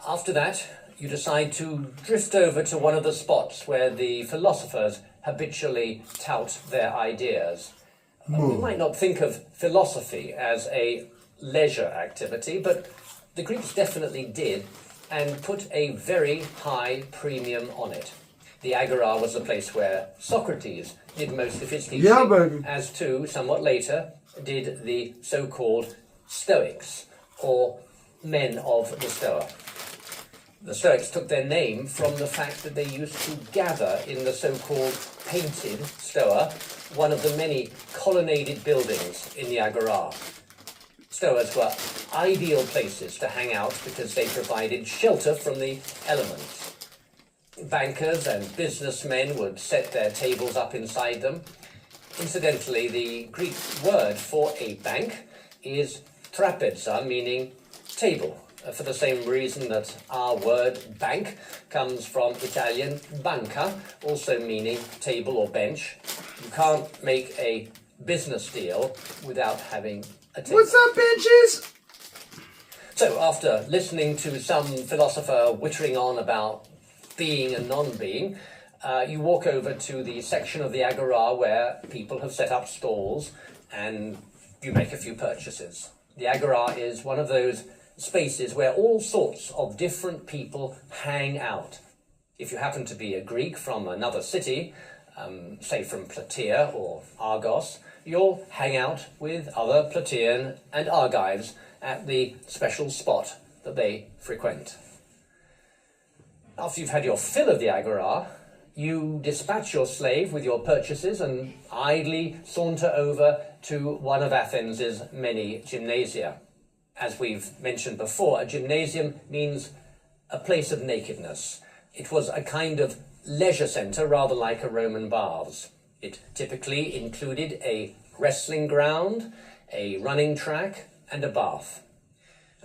After that, you decide to drift over to one of the spots where the philosophers habitually tout their ideas. We might not think of philosophy as a leisure activity, but the Greeks definitely did, and put a very high premium on it. The Agora was the place where Socrates did most of his teaching, as too, somewhat later, did the so-called Stoics, or men of the Stoa. The Stoics took their name from the fact that they used to gather in the so-called painted Stoa, one of the many colonnaded buildings in the Agora. Stoas were ideal places to hang out because they provided shelter from the elements. Bankers and businessmen would set their tables up inside them. Incidentally, the Greek word for a bank is trapeza, meaning table, for the same reason that our word bank comes from Italian banca, also meaning table or bench. You can't make a business deal without having a table. What's up, bitches? So after listening to some philosopher wittering on about being and non-being, you walk over to the section of the Agora where people have set up stalls and you make a few purchases. The Agora is one of those spaces where all sorts of different people hang out. If you happen to be a Greek from another city, say from Plataea or Argos, you'll hang out with other Plataean and Argives at the special spot that they frequent. After you've had your fill of the Agora, you dispatch your slave with your purchases and idly saunter over to one of Athens' many gymnasia. As we've mentioned before, a gymnasium means a place of nakedness. It was a kind of leisure centre, rather like a Roman baths. It typically included a wrestling ground, a running track, and a bath.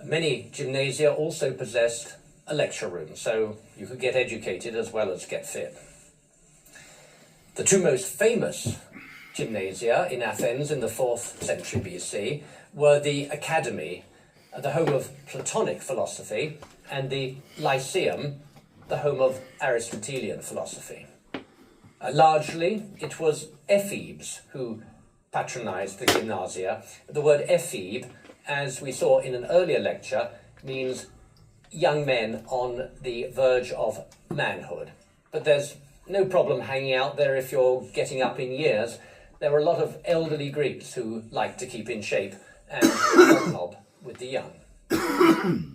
Many gymnasia also possessed a lecture room, so you could get educated as well as get fit. The two most famous gymnasia in Athens in the 4th century BC were the Academy, the home of Platonic philosophy, and the Lyceum, the home of Aristotelian philosophy. Largely, it was ephebes who patronized the gymnasia. The word ephebe, as we saw in an earlier lecture, means young men on the verge of manhood. But there's no problem hanging out there if you're getting up in years. There were a lot of elderly Greeks who liked to keep in shape and hobnob with the young.